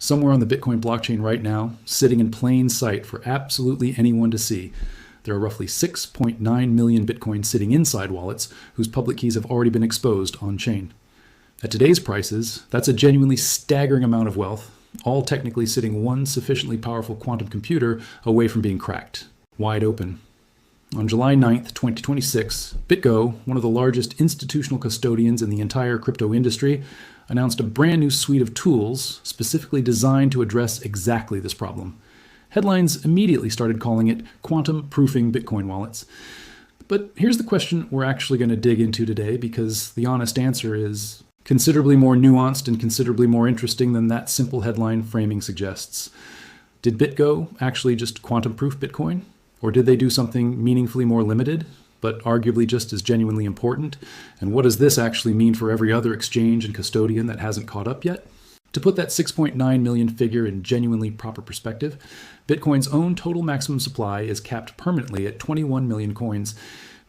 Somewhere on the Bitcoin blockchain right now, sitting in plain sight for absolutely anyone to see, there are roughly 6.9 million Bitcoins sitting inside wallets whose public keys have already been exposed on-chain. At today's prices, that's a genuinely staggering amount of wealth, all technically sitting one sufficiently powerful quantum computer away from being cracked, wide open. On July 9th, 2026, BitGo, one of the largest institutional custodians in the entire crypto industry, announced a brand new suite of tools specifically designed to address exactly this problem. Headlines immediately started calling it quantum-proofing Bitcoin wallets. But here's the question we're actually going to dig into today, because the honest answer is considerably more nuanced and considerably more interesting than that simple headline framing suggests. Did BitGo actually just quantum-proof Bitcoin? Or did they do something meaningfully more limited, but arguably just as genuinely important? And what does this actually mean for every other exchange and custodian that hasn't caught up yet? To put that 6.9 million figure in genuinely proper perspective, Bitcoin's own total maximum supply is capped permanently at 21 million coins,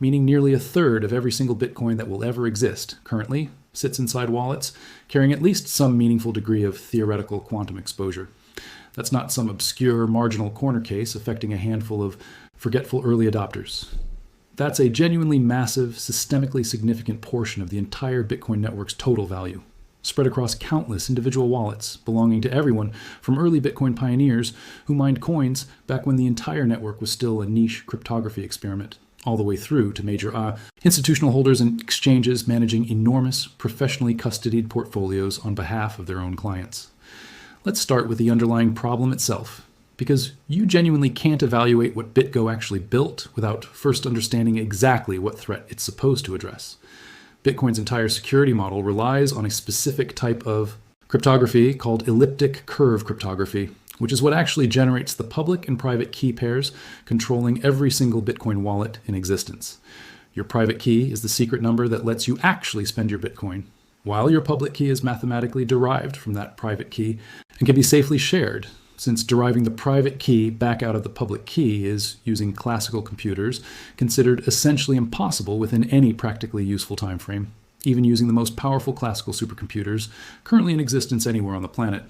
meaning nearly a third of every single Bitcoin that will ever exist currently sits inside wallets, carrying at least some meaningful degree of theoretical quantum exposure. That's not some obscure marginal corner case affecting a handful of forgetful early adopters. That's a genuinely massive, systemically significant portion of the entire Bitcoin network's total value, spread across countless individual wallets belonging to everyone from early Bitcoin pioneers who mined coins back when the entire network was still a niche cryptography experiment, all the way through to major institutional holders and exchanges managing enormous, professionally custodied portfolios on behalf of their own clients. Let's start with the underlying problem itself, because you genuinely can't evaluate what BitGo actually built without first understanding exactly what threat it's supposed to address. Bitcoin's entire security model relies on a specific type of cryptography called elliptic curve cryptography, which is what actually generates the public and private key pairs controlling every single Bitcoin wallet in existence. Your private key is the secret number that lets you actually spend your Bitcoin, while your public key is mathematically derived from that private key and can be safely shared, since deriving the private key back out of the public key is, using classical computers, considered essentially impossible within any practically useful time frame, even using the most powerful classical supercomputers currently in existence anywhere on the planet.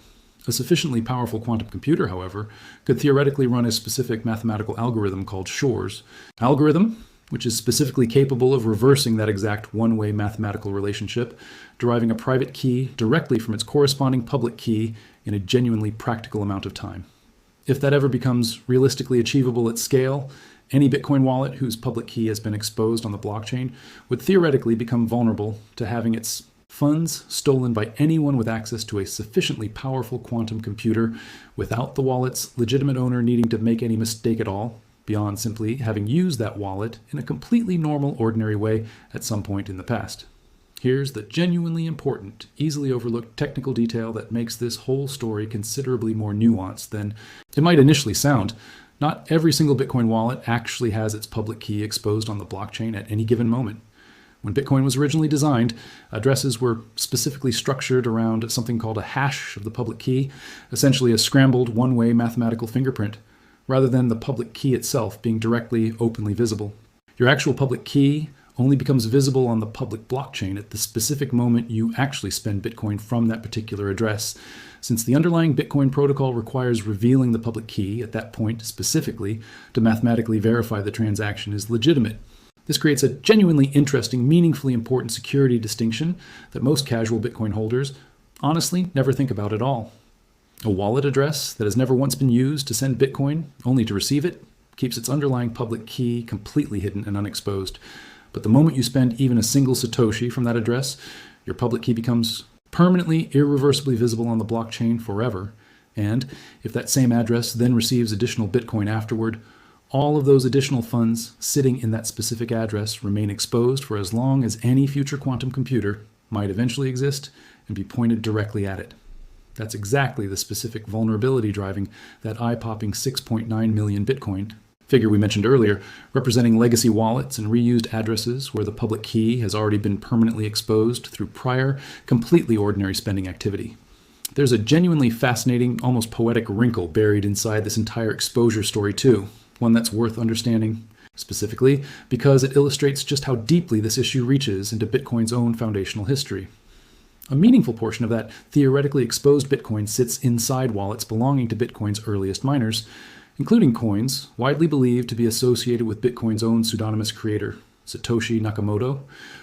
A sufficiently powerful quantum computer, however, could theoretically run a specific mathematical algorithm called Shor's algorithm, which is specifically capable of reversing that exact one-way mathematical relationship, deriving a private key directly from its corresponding public key in a genuinely practical amount of time. If that ever becomes realistically achievable at scale, any Bitcoin wallet whose public key has been exposed on the blockchain would theoretically become vulnerable to having its funds stolen by anyone with access to a sufficiently powerful quantum computer without the wallet's legitimate owner needing to make any mistake at all, beyond simply having used that wallet in a completely normal, ordinary way at some point in the past. Here's the genuinely important, easily overlooked technical detail that makes this whole story considerably more nuanced than it might initially sound. Not every single Bitcoin wallet actually has its public key exposed on the blockchain at any given moment. When Bitcoin was originally designed, addresses were specifically structured around something called a hash of the public key, essentially a scrambled one-way mathematical fingerprint, rather than the public key itself being directly, openly visible. Your actual public key only becomes visible on the public blockchain at the specific moment you actually spend Bitcoin from that particular address, since the underlying Bitcoin protocol requires revealing the public key at that point specifically to mathematically verify the transaction is legitimate. This creates a genuinely interesting, meaningfully important security distinction that most casual Bitcoin holders honestly never think about at all. A wallet address that has never once been used to send Bitcoin, only to receive it, keeps its underlying public key completely hidden and unexposed. But the moment you spend even a single Satoshi from that address, your public key becomes permanently, irreversibly visible on the blockchain forever. And if that same address then receives additional Bitcoin afterward, all of those additional funds sitting in that specific address remain exposed for as long as any future quantum computer might eventually exist and be pointed directly at it. That's exactly the specific vulnerability driving that eye-popping 6.9 million Bitcoin figure we mentioned earlier, representing legacy wallets and reused addresses where the public key has already been permanently exposed through prior, completely ordinary spending activity. There's a genuinely fascinating, almost poetic wrinkle buried inside this entire exposure story too, one that's worth understanding, specifically because it illustrates just how deeply this issue reaches into Bitcoin's own foundational history. A meaningful portion of that theoretically exposed Bitcoin sits inside wallets belonging to Bitcoin's earliest miners, including coins widely believed to be associated with Bitcoin's own pseudonymous creator, Satoshi Nakamoto,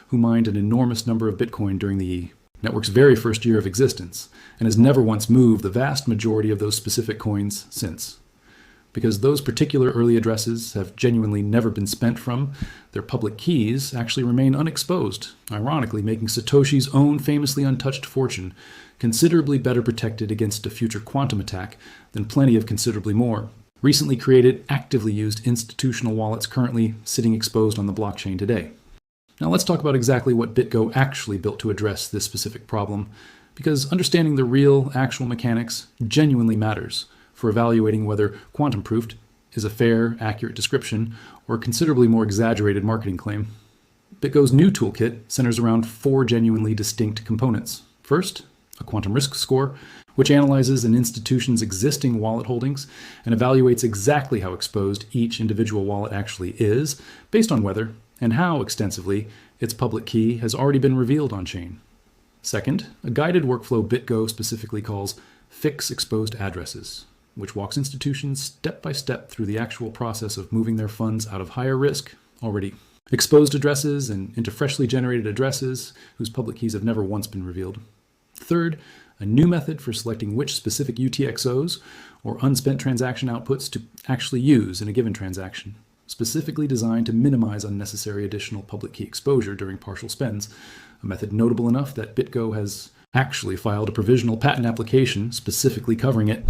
who mined an enormous number of Bitcoin during the network's very first year of existence, and has never once moved the vast majority of those specific coins since. Because those particular early addresses have genuinely never been spent from, their public keys actually remain unexposed, ironically making Satoshi's own famously untouched fortune considerably better protected against a future quantum attack than plenty of considerably more recently created, actively used institutional wallets currently sitting exposed on the blockchain today. Now let's talk about exactly what BitGo actually built to address this specific problem, because understanding the real, actual mechanics genuinely matters for evaluating whether quantum-proofed is a fair, accurate description or a considerably more exaggerated marketing claim. BitGo's new toolkit centers around 4 genuinely distinct components. First, a quantum risk score, which analyzes an institution's existing wallet holdings and evaluates exactly how exposed each individual wallet actually is, based on whether and how extensively its public key has already been revealed on-chain. Second, a guided workflow BitGo specifically calls Fix Exposed Addresses, which walks institutions step by step through the actual process of moving their funds out of higher risk, already exposed addresses and into freshly generated addresses whose public keys have never once been revealed. Third, a new method for selecting which specific UTXOs or unspent transaction outputs to actually use in a given transaction, specifically designed to minimize unnecessary additional public key exposure during partial spends, a method notable enough that BitGo has actually filed a provisional patent application specifically covering it.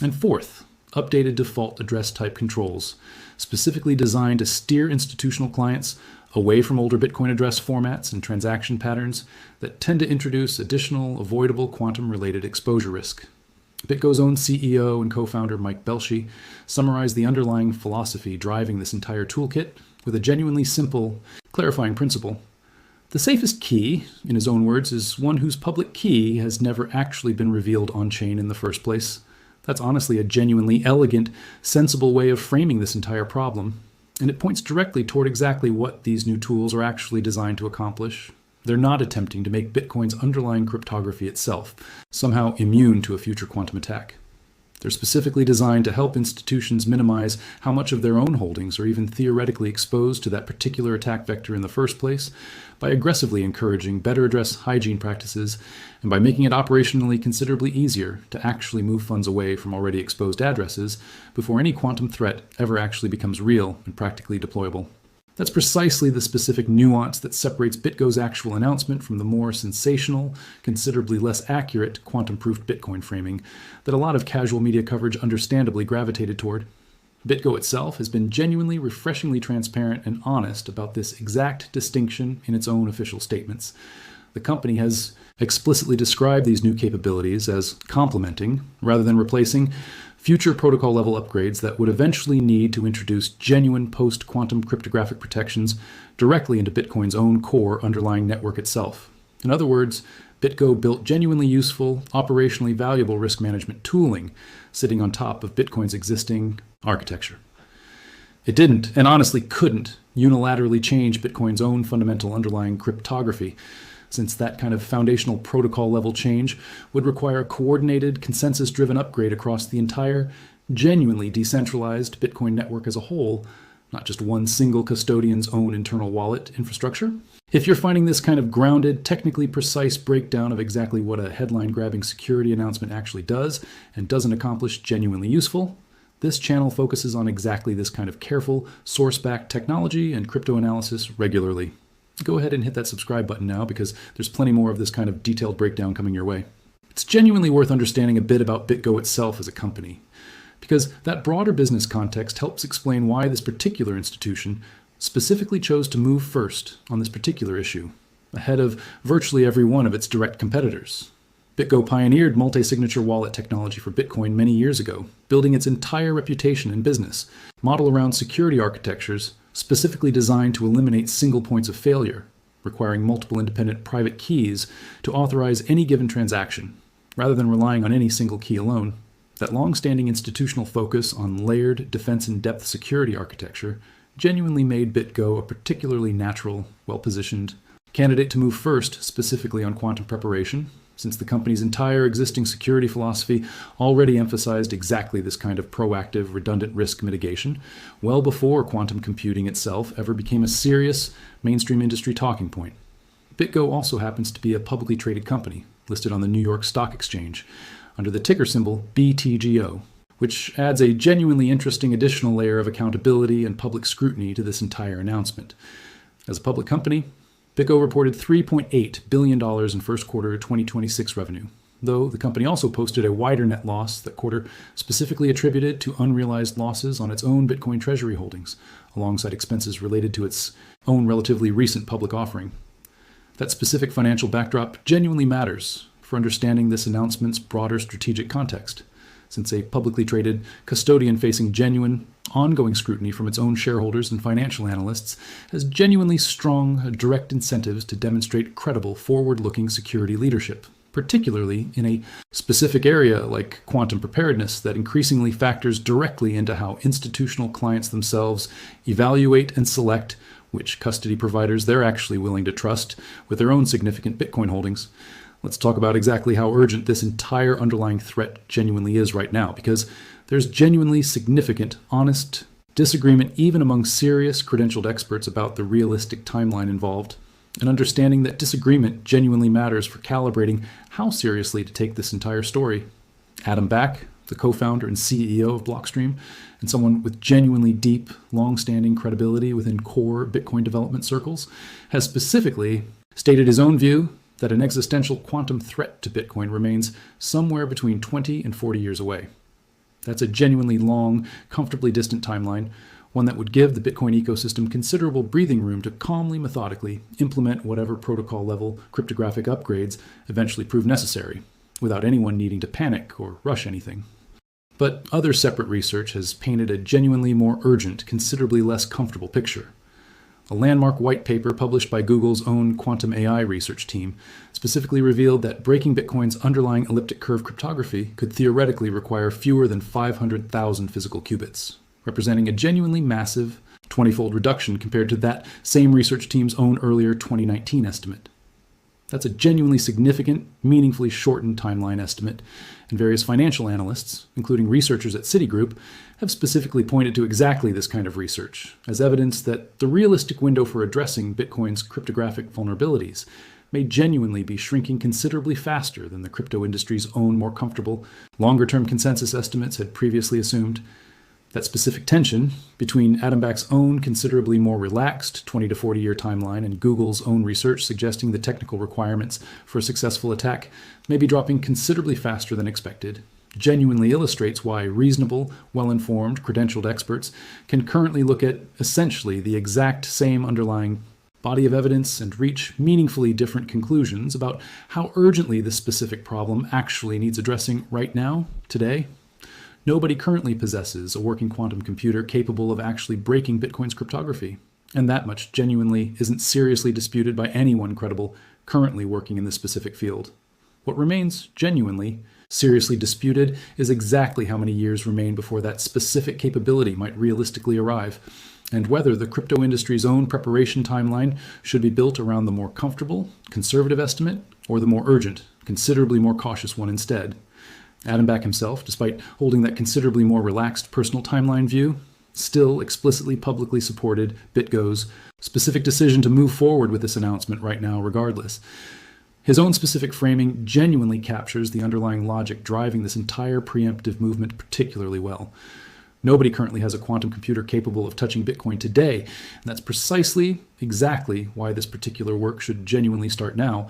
And fourth, updated default address type controls, specifically designed to steer institutional clients away from older Bitcoin address formats and transaction patterns that tend to introduce additional avoidable quantum-related exposure risk. BitGo's own CEO and co-founder Mike Belshi summarized the underlying philosophy driving this entire toolkit with a genuinely simple, clarifying principle. The safest key, in his own words, is one whose public key has never actually been revealed on-chain in the first place. That's honestly a genuinely elegant, sensible way of framing this entire problem, and it points directly toward exactly what these new tools are actually designed to accomplish. They're not attempting to make Bitcoin's underlying cryptography itself somehow immune to a future quantum attack. They're specifically designed to help institutions minimize how much of their own holdings are even theoretically exposed to that particular attack vector in the first place by aggressively encouraging better address hygiene practices and by making it operationally considerably easier to actually move funds away from already exposed addresses before any quantum threat ever actually becomes real and practically deployable. That's precisely the specific nuance that separates BitGo's actual announcement from the more sensational, considerably less accurate quantum-proofed Bitcoin framing that a lot of casual media coverage understandably gravitated toward. BitGo itself has been genuinely, refreshingly transparent and honest about this exact distinction in its own official statements. The company has explicitly described these new capabilities as complementing, rather than replacing, future protocol-level upgrades that would eventually need to introduce genuine post-quantum cryptographic protections directly into Bitcoin's own core underlying network itself. In other words, BitGo built genuinely useful, operationally valuable risk management tooling sitting on top of Bitcoin's existing architecture. It didn't, and honestly couldn't, unilaterally change Bitcoin's own fundamental underlying cryptography, since that kind of foundational protocol-level change would require a coordinated, consensus-driven upgrade across the entire, genuinely decentralized Bitcoin network as a whole, not just one single custodian's own internal wallet infrastructure. If you're finding this kind of grounded, technically precise breakdown of exactly what a headline-grabbing security announcement actually does and doesn't accomplish genuinely useful, this channel focuses on exactly this kind of careful, source-backed technology and crypto analysis regularly. Go ahead and hit that subscribe button now because there's plenty more of this kind of detailed breakdown coming your way. It's genuinely worth understanding a bit about BitGo itself as a company, because that broader business context helps explain why this particular institution specifically chose to move first on this particular issue, ahead of virtually every one of its direct competitors. BitGo pioneered multi-signature wallet technology for Bitcoin many years ago, building its entire reputation in business, modeled around security architectures specifically designed to eliminate single points of failure, requiring multiple independent private keys to authorize any given transaction, rather than relying on any single key alone. That long-standing institutional focus on layered defense-in-depth security architecture genuinely made BitGo a particularly natural, well-positioned Candidate to move first, specifically on quantum preparation, since the company's entire existing security philosophy already emphasized exactly this kind of proactive, redundant risk mitigation, well before quantum computing itself ever became a serious mainstream industry talking point. BitGo also happens to be a publicly traded company, listed on the New York Stock Exchange, under the ticker symbol BTGO, which adds a genuinely interesting additional layer of accountability and public scrutiny to this entire announcement. As a public company, BitGo reported $3.8 billion in first quarter 2026 revenue, though the company also posted a wider net loss that quarter specifically attributed to unrealized losses on its own Bitcoin treasury holdings, alongside expenses related to its own relatively recent public offering. That specific financial backdrop genuinely matters for understanding this announcement's broader strategic context, since a publicly traded custodian facing genuine, ongoing scrutiny from its own shareholders and financial analysts has genuinely strong, direct incentives to demonstrate credible, forward-looking security leadership, particularly in a specific area like quantum preparedness that increasingly factors directly into how institutional clients themselves evaluate and select which custody providers they're actually willing to trust with their own significant Bitcoin holdings. Let's talk about exactly how urgent this entire underlying threat genuinely is right now, because there's genuinely significant, honest disagreement even among serious credentialed experts about the realistic timeline involved, and understanding that disagreement genuinely matters for calibrating how seriously to take this entire story. Adam Back, the co-founder and CEO of Blockstream, and someone with genuinely deep, long-standing credibility within core Bitcoin development circles, has specifically stated his own view that an existential quantum threat to Bitcoin remains somewhere between 20 and 40 years away. That's a genuinely long, comfortably distant timeline, one that would give the Bitcoin ecosystem considerable breathing room to calmly, methodically implement whatever protocol-level cryptographic upgrades eventually prove necessary, without anyone needing to panic or rush anything. But other separate research has painted a genuinely more urgent, considerably less comfortable picture. A landmark white paper published by Google's own quantum AI research team specifically revealed that breaking Bitcoin's underlying elliptic curve cryptography could theoretically require fewer than 500,000 physical qubits, representing a genuinely massive 20-fold reduction compared to that same research team's own earlier 2019 estimate. That's a genuinely significant, meaningfully shortened timeline estimate, and various financial analysts, including researchers at Citigroup, have specifically pointed to exactly this kind of research as evidence that the realistic window for addressing Bitcoin's cryptographic vulnerabilities may genuinely be shrinking considerably faster than the crypto industry's own more comfortable, longer-term consensus estimates had previously assumed. That specific tension between Adam Back's own considerably more relaxed 20 to 40 year timeline and Google's own research suggesting the technical requirements for a successful attack may be dropping considerably faster than expected genuinely illustrates why reasonable, well-informed, credentialed experts can currently look at essentially the exact same underlying body of evidence and reach meaningfully different conclusions about how urgently this specific problem actually needs addressing right now, today. Nobody currently possesses a working quantum computer capable of actually breaking Bitcoin's cryptography, and that much genuinely isn't seriously disputed by anyone credible currently working in this specific field. What remains genuinely seriously disputed is exactly how many years remain before that specific capability might realistically arrive, and whether the crypto industry's own preparation timeline should be built around the more comfortable, conservative estimate, or the more urgent, considerably more cautious one instead. Adam Back himself, despite holding that considerably more relaxed personal timeline view, still explicitly publicly supported BitGo's specific decision to move forward with this announcement right now regardless. His own specific framing genuinely captures the underlying logic driving this entire preemptive movement particularly well. Nobody currently has a quantum computer capable of touching Bitcoin today, and that's precisely, exactly why this particular work should genuinely start now.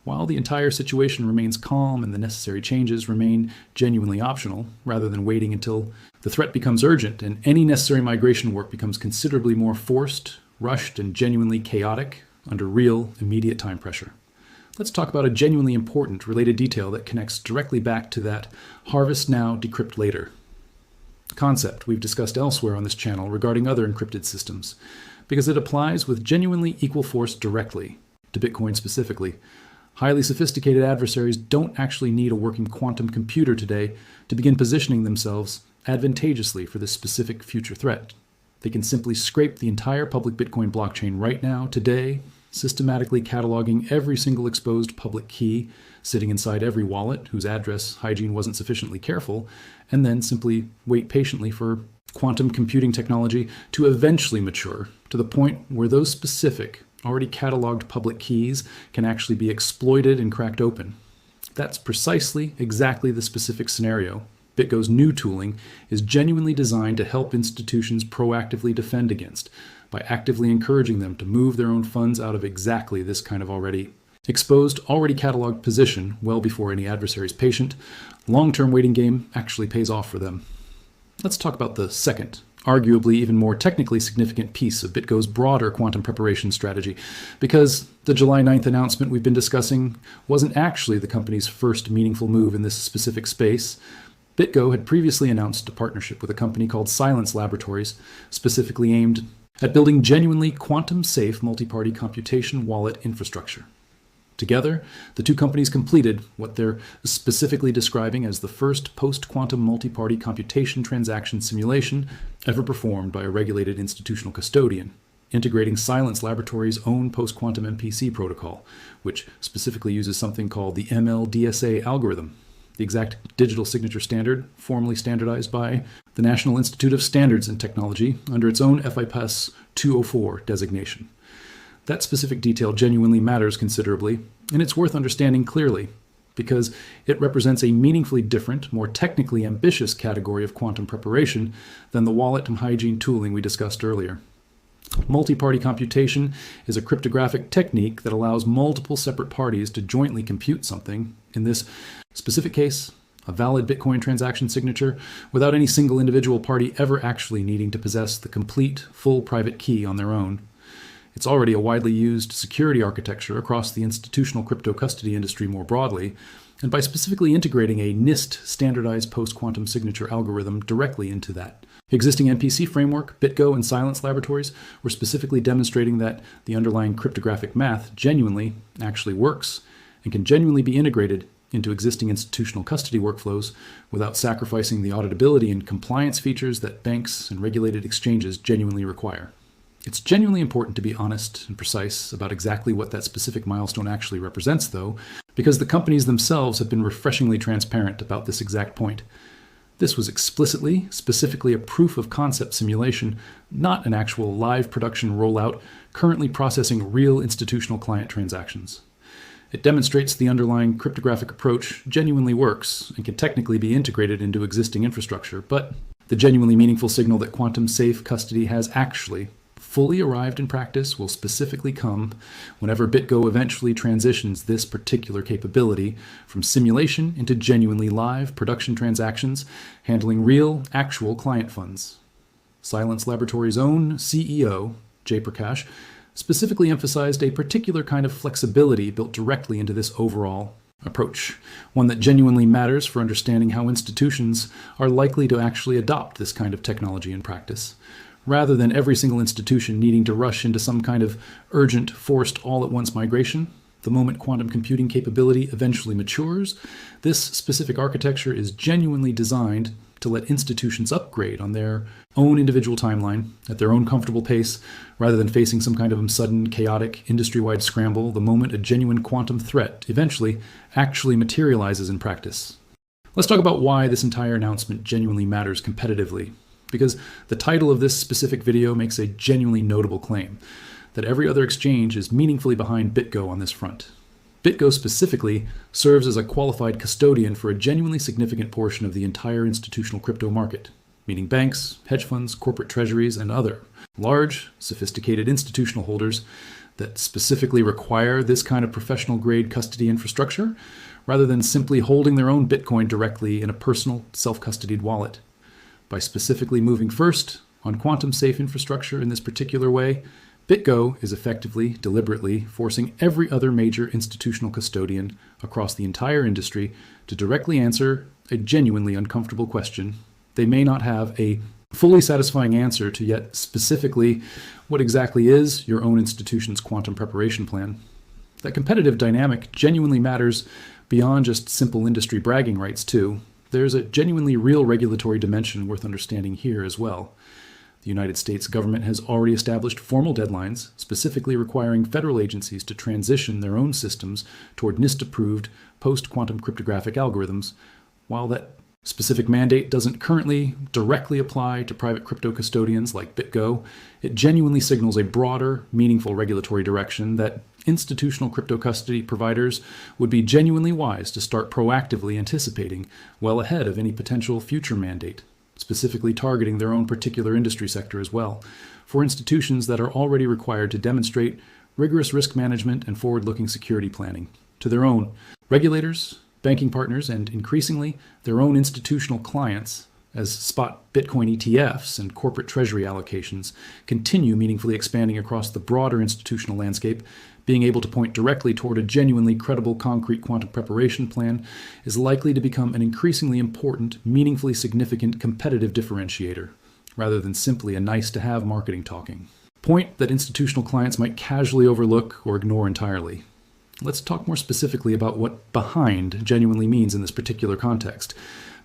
While the entire situation remains calm and the necessary changes remain genuinely optional, rather than waiting until the threat becomes urgent and any necessary migration work becomes considerably more forced, rushed, and genuinely chaotic under real, immediate time pressure. Let's talk about a genuinely important related detail that connects directly back to that harvest now, decrypt later concept we've discussed elsewhere on this channel regarding other encrypted systems, because it applies with genuinely equal force directly to Bitcoin specifically. Highly sophisticated adversaries don't actually need a working quantum computer today to begin positioning themselves advantageously for this specific future threat. They can simply scrape the entire public Bitcoin blockchain right now, today, systematically cataloging every single exposed public key sitting inside every wallet whose address hygiene wasn't sufficiently careful, and then simply wait patiently for quantum computing technology to eventually mature to the point where those specific, already cataloged public keys can actually be exploited and cracked open. That's precisely exactly the specific scenario BitGo's new tooling is genuinely designed to help institutions proactively defend against by actively encouraging them to move their own funds out of exactly this kind of already cataloged position well before any adversary's patient. Long-term waiting game actually pays off for them. Let's talk about the second, arguably even more technically significant piece of BitGo's broader quantum preparation strategy, because the July 9th announcement we've been discussing wasn't actually the company's first meaningful move in this specific space. BitGo had previously announced a partnership with a company called Silence Laboratories, specifically aimed at building genuinely quantum-safe multi-party computation wallet infrastructure. Together, the two companies completed what they're specifically describing as the first post-quantum multi-party computation transaction simulation ever performed by a regulated institutional custodian, integrating Silence Laboratories' own post-quantum MPC protocol, which specifically uses something called the MLDSA algorithm, the exact digital signature standard formally standardized by the National Institute of Standards and Technology under its own FIPS 204 designation. That specific detail genuinely matters considerably, and it's worth understanding clearly, because it represents a meaningfully different, more technically ambitious category of quantum preparation than the wallet and hygiene tooling we discussed earlier. Multi-party computation is a cryptographic technique that allows multiple separate parties to jointly compute something, in this specific case, a valid Bitcoin transaction signature, without any single individual party ever actually needing to possess the complete, full private key on their own. It's already a widely used security architecture across the institutional crypto custody industry more broadly, and by specifically integrating a NIST standardized post-quantum signature algorithm directly into that existing NPC framework, BitGo and Silence Laboratories were specifically demonstrating that the underlying cryptographic math genuinely actually works and can genuinely be integrated into existing institutional custody workflows without sacrificing the auditability and compliance features that banks and regulated exchanges genuinely require. It's genuinely important to be honest and precise about exactly what that specific milestone actually represents, though, because the companies themselves have been refreshingly transparent about this exact point. This was specifically a proof of concept simulation, not an actual live production rollout currently processing real institutional client transactions. It demonstrates the underlying cryptographic approach genuinely works and can technically be integrated into existing infrastructure, but the genuinely meaningful signal that quantum-safe custody has actually fully arrived in practice will specifically come whenever BitGo eventually transitions this particular capability from simulation into genuinely live production transactions handling real, actual client funds. Silence Laboratories' own CEO, Jay Prakash, specifically emphasized a particular kind of flexibility built directly into this overall approach, one that genuinely matters for understanding how institutions are likely to actually adopt this kind of technology in practice. Rather than every single institution needing to rush into some kind of urgent, forced, all-at-once migration, the moment quantum computing capability eventually matures, this specific architecture is genuinely designed to let institutions upgrade on their own individual timeline at their own comfortable pace, rather than facing some kind of sudden, chaotic, industry-wide scramble the moment a genuine quantum threat eventually actually materializes in practice. Let's talk about why this entire announcement genuinely matters competitively, because the title of this specific video makes a genuinely notable claim that every other exchange is meaningfully behind BitGo on this front. BitGo specifically serves as a qualified custodian for a genuinely significant portion of the entire institutional crypto market, meaning banks, hedge funds, corporate treasuries, and other large, sophisticated institutional holders that specifically require this kind of professional-grade custody infrastructure, rather than simply holding their own Bitcoin directly in a personal, self-custodied wallet. By specifically moving first on quantum-safe infrastructure in this particular way, BitGo is effectively, deliberately forcing every other major institutional custodian across the entire industry to directly answer a genuinely uncomfortable question they may not have a fully satisfying answer to, yet specifically what exactly is your own institution's quantum preparation plan. That competitive dynamic genuinely matters beyond just simple industry bragging rights too. There's a genuinely real regulatory dimension worth understanding here as well. The United States government has already established formal deadlines, specifically requiring federal agencies to transition their own systems toward NIST-approved post-quantum cryptographic algorithms. While that specific mandate doesn't currently directly apply to private crypto custodians like BitGo, it genuinely signals a broader, meaningful regulatory direction that institutional crypto custody providers would be genuinely wise to start proactively anticipating well ahead of any potential future mandate, specifically targeting their own particular industry sector as well, for institutions that are already required to demonstrate rigorous risk management and forward-looking security planning to their own regulators, banking partners, and increasingly their own institutional clients, as spot Bitcoin ETFs and corporate treasury allocations continue meaningfully expanding across the broader institutional landscape. Being able to point directly toward a genuinely credible concrete quantum preparation plan is likely to become an increasingly important, meaningfully significant competitive differentiator, rather than simply a nice-to-have marketing talking point that institutional clients might casually overlook or ignore entirely. Let's talk more specifically about what behind genuinely means in this particular context,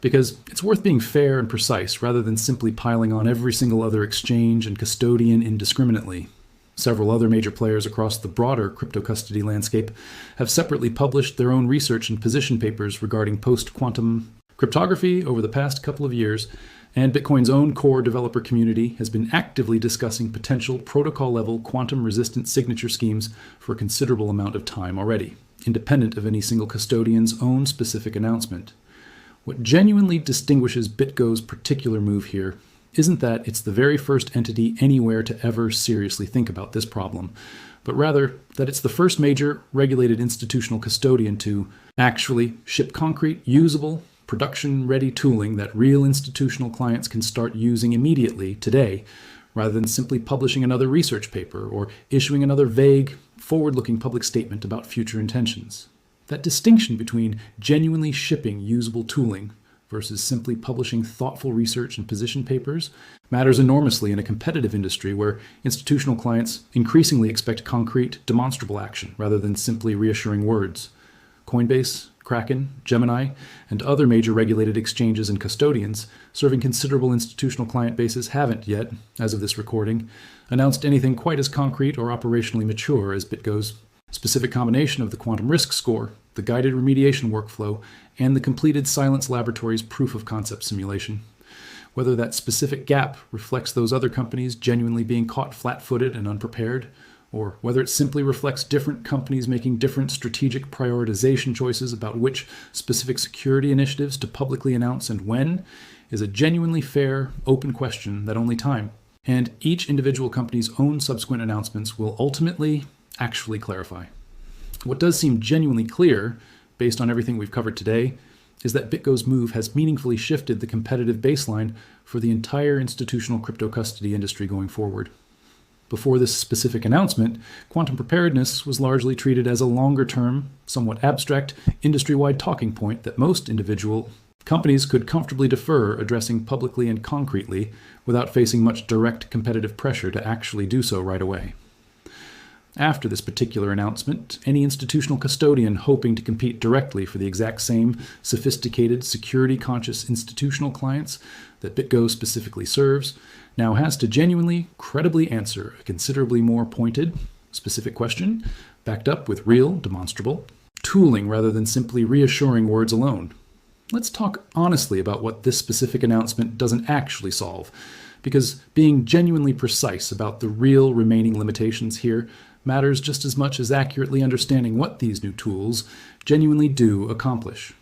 because it's worth being fair and precise rather than simply piling on every single other exchange and custodian indiscriminately. Several other major players across the broader crypto custody landscape have separately published their own research and position papers regarding post-quantum cryptography over the past couple of years, and Bitcoin's own core developer community has been actively discussing potential protocol-level quantum-resistant signature schemes for a considerable amount of time already, independent of any single custodian's own specific announcement. What genuinely distinguishes BitGo's particular move here isn't that it's the very first entity anywhere to ever seriously think about this problem, but rather that it's the first major regulated institutional custodian to actually ship concrete, usable, production-ready tooling that real institutional clients can start using immediately today, rather than simply publishing another research paper or issuing another vague, forward-looking public statement about future intentions. That distinction between genuinely shipping usable tooling versus simply publishing thoughtful research and position papers matters enormously in a competitive industry where institutional clients increasingly expect concrete, demonstrable action rather than simply reassuring words. Coinbase, Kraken, Gemini, and other major regulated exchanges and custodians serving considerable institutional client bases haven't yet, as of this recording, announced anything quite as concrete or operationally mature as BitGo's specific combination of the quantum risk score, the guided remediation workflow, and the completed Silence Laboratories proof of concept simulation. Whether that specific gap reflects those other companies genuinely being caught flat-footed and unprepared, or whether it simply reflects different companies making different strategic prioritization choices about which specific security initiatives to publicly announce and when, is a genuinely fair, open question that only time, and each individual company's own subsequent announcements will ultimately actually clarify. What does seem genuinely clear, based on everything we've covered today, is that BitGo's move has meaningfully shifted the competitive baseline for the entire institutional crypto custody industry going forward. Before this specific announcement, quantum preparedness was largely treated as a longer-term, somewhat abstract, industry-wide talking point that most individual companies could comfortably defer addressing publicly and concretely without facing much direct competitive pressure to actually do so right away. After this particular announcement, any institutional custodian hoping to compete directly for the exact same sophisticated, security-conscious institutional clients that BitGo specifically serves now has to genuinely, credibly answer a considerably more pointed, specific question, backed up with real, demonstrable tooling rather than simply reassuring words alone. Let's talk honestly about what this specific announcement doesn't actually solve, because being genuinely precise about the real remaining limitations here matters just as much as accurately understanding what these new tools genuinely do accomplish.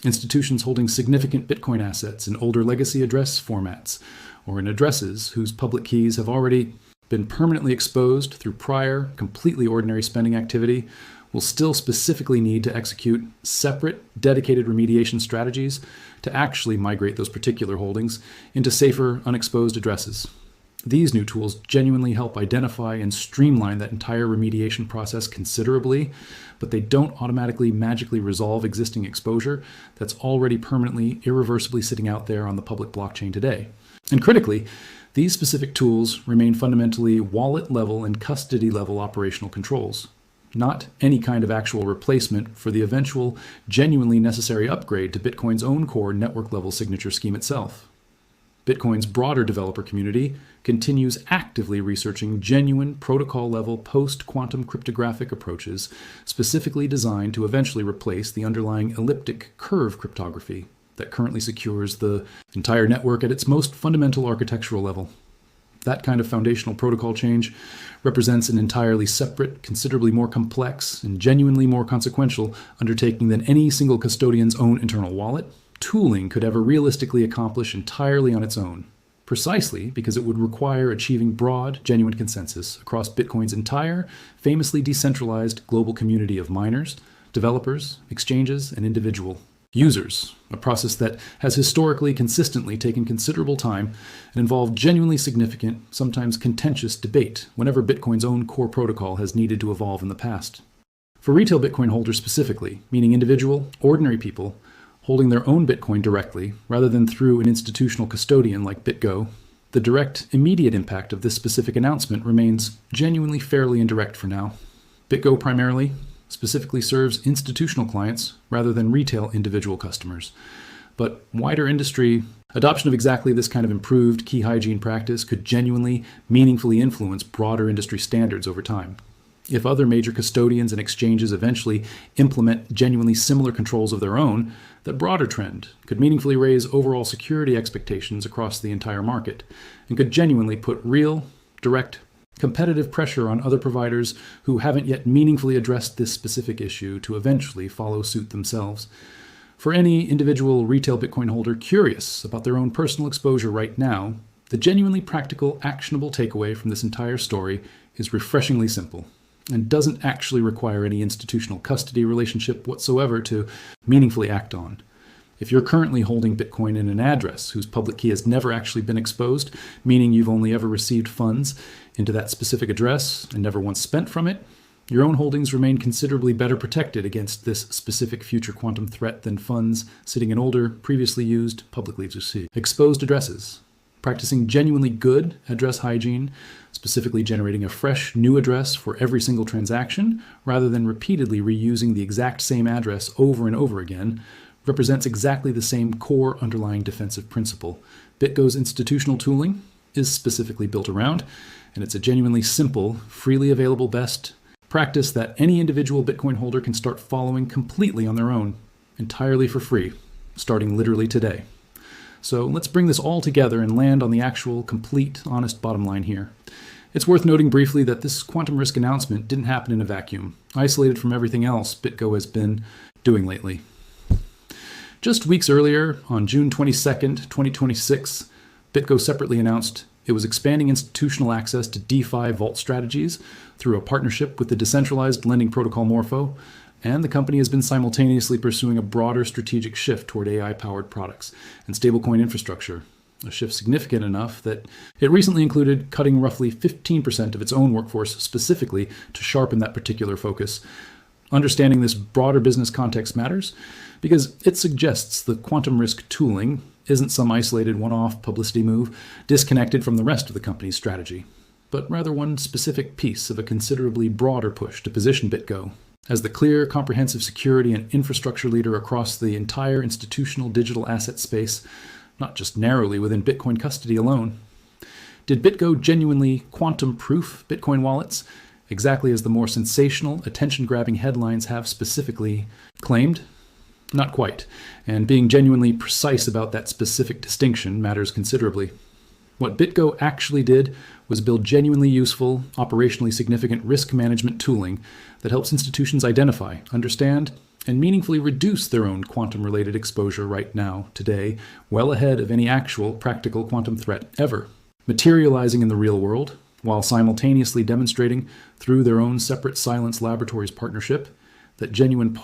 Institutions holding significant Bitcoin assets in older legacy address formats, or in addresses whose public keys have already been permanently exposed through prior, completely ordinary spending activity, will still specifically need to execute separate, dedicated remediation strategies to actually migrate those particular holdings into safer, unexposed addresses. These new tools genuinely help identify and streamline that entire remediation process considerably, but they don't automatically magically resolve existing exposure that's already permanently, irreversibly sitting out there on the public blockchain today. And critically, these specific tools remain fundamentally wallet-level and custody-level operational controls, not any kind of actual replacement for the eventual, genuinely necessary upgrade to Bitcoin's own core network-level signature scheme itself. Bitcoin's broader developer community continues actively researching genuine protocol-level post-quantum cryptographic approaches specifically designed to eventually replace the underlying elliptic curve cryptography that currently secures the entire network at its most fundamental architectural level. That kind of foundational protocol change represents an entirely separate, considerably more complex, and genuinely more consequential undertaking than any single custodian's own internal wallet tooling could ever realistically accomplish entirely on its own, precisely because it would require achieving broad, genuine consensus across Bitcoin's entire, famously decentralized global community of miners, developers, exchanges, and individual users, a process that has historically consistently taken considerable time and involved genuinely significant, sometimes contentious debate whenever Bitcoin's own core protocol has needed to evolve in the past. For retail Bitcoin holders specifically, meaning individual, ordinary people, holding their own Bitcoin directly, rather than through an institutional custodian like BitGo, the direct, immediate impact of this specific announcement remains genuinely fairly indirect for now. BitGo primarily, specifically serves institutional clients rather than retail individual customers. But wider industry adoption of exactly this kind of improved key hygiene practice could genuinely, meaningfully influence broader industry standards over time. If other major custodians and exchanges eventually implement genuinely similar controls of their own, that broader trend could meaningfully raise overall security expectations across the entire market and could genuinely put real, direct, competitive pressure on other providers who haven't yet meaningfully addressed this specific issue to eventually follow suit themselves. For any individual retail Bitcoin holder curious about their own personal exposure right now, the genuinely practical, actionable takeaway from this entire story is refreshingly simple and doesn't actually require any institutional custody relationship whatsoever to meaningfully act on. If you're currently holding Bitcoin in an address whose public key has never actually been exposed, meaning you've only ever received funds into that specific address and never once spent from it, your own holdings remain considerably better protected against this specific future quantum threat than funds sitting in older, previously used, publicly exposed addresses. Practicing genuinely good address hygiene, specifically generating a fresh new address for every single transaction, rather than repeatedly reusing the exact same address over and over again, represents exactly the same core underlying defensive principle BitGo's institutional tooling is specifically built around, and it's a genuinely simple, freely available best practice that any individual Bitcoin holder can start following completely on their own, entirely for free, starting literally today. So let's bring this all together and land on the actual, complete, honest bottom line here. It's worth noting briefly that this quantum risk announcement didn't happen in a vacuum, isolated from everything else BitGo has been doing lately. Just weeks earlier, on June 22nd, 2026, BitGo separately announced it was expanding institutional access to DeFi vault strategies through a partnership with the decentralized lending protocol Morpho, and the company has been simultaneously pursuing a broader strategic shift toward AI-powered products and stablecoin infrastructure, a shift significant enough that it recently included cutting roughly 15% of its own workforce specifically to sharpen that particular focus. Understanding this broader business context matters because it suggests the quantum risk tooling isn't some isolated one-off publicity move disconnected from the rest of the company's strategy, but rather one specific piece of a considerably broader push to position BitGo as the clear, comprehensive security and infrastructure leader across the entire institutional digital asset space, not just narrowly within Bitcoin custody alone. Did BitGo genuinely quantum-proof Bitcoin wallets, exactly as the more sensational, attention-grabbing headlines have specifically claimed? Not quite, and being genuinely precise about that specific distinction matters considerably. What BitGo actually did was build genuinely useful, operationally significant risk management tooling that helps institutions identify, understand, and meaningfully reduce their own quantum-related exposure right now, today, well ahead of any actual practical quantum threat ever, materializing in the real world, while simultaneously demonstrating through their own separate Silence Laboratories partnership that genuine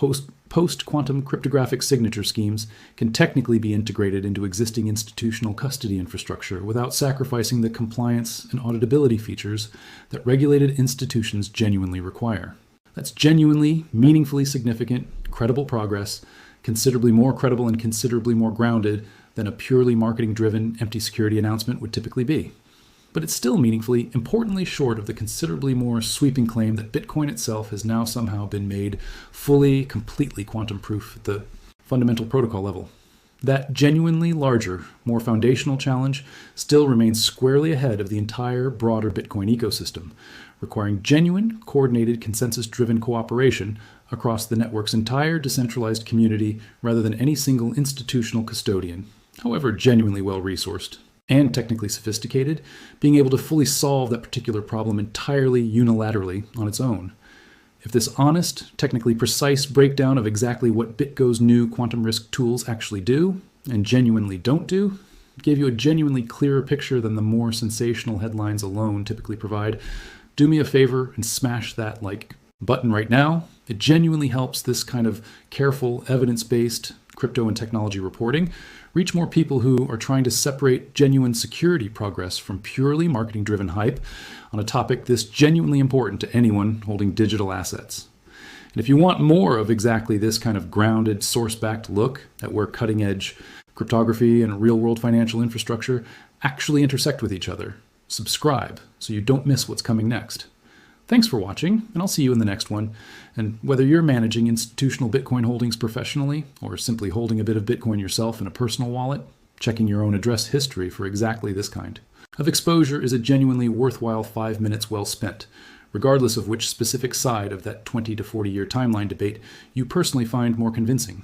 post-quantum cryptographic signature schemes can technically be integrated into existing institutional custody infrastructure without sacrificing the compliance and auditability features that regulated institutions genuinely require. That's genuinely, meaningfully significant, credible progress, considerably more credible and considerably more grounded than a purely marketing-driven empty security announcement would typically be. But it's still meaningfully, importantly short of the considerably more sweeping claim that Bitcoin itself has now somehow been made fully, completely quantum-proof at the fundamental protocol level. That genuinely larger, more foundational challenge still remains squarely ahead of the entire broader Bitcoin ecosystem, requiring genuine, coordinated, consensus-driven cooperation across the network's entire decentralized community rather than any single institutional custodian, however genuinely well-resourced and technically sophisticated, being able to fully solve that particular problem entirely unilaterally on its own. If this honest, technically precise breakdown of exactly what BitGo's new quantum risk tools actually do, and genuinely don't do, gave you a genuinely clearer picture than the more sensational headlines alone typically provide, do me a favor and smash that like button right now. It genuinely helps this kind of careful, evidence-based crypto and technology reporting reach more people who are trying to separate genuine security progress from purely marketing-driven hype on a topic this genuinely important to anyone holding digital assets. And if you want more of exactly this kind of grounded, source-backed look at where cutting-edge cryptography and real-world financial infrastructure actually intersect with each other, subscribe so you don't miss what's coming next. Thanks for watching, and I'll see you in the next one. And whether you're managing institutional Bitcoin holdings professionally, or simply holding a bit of Bitcoin yourself in a personal wallet, checking your own address history for exactly this kind of exposure is a genuinely worthwhile 5 minutes well spent, regardless of which specific side of that 20 to 40 year timeline debate you personally find more convincing.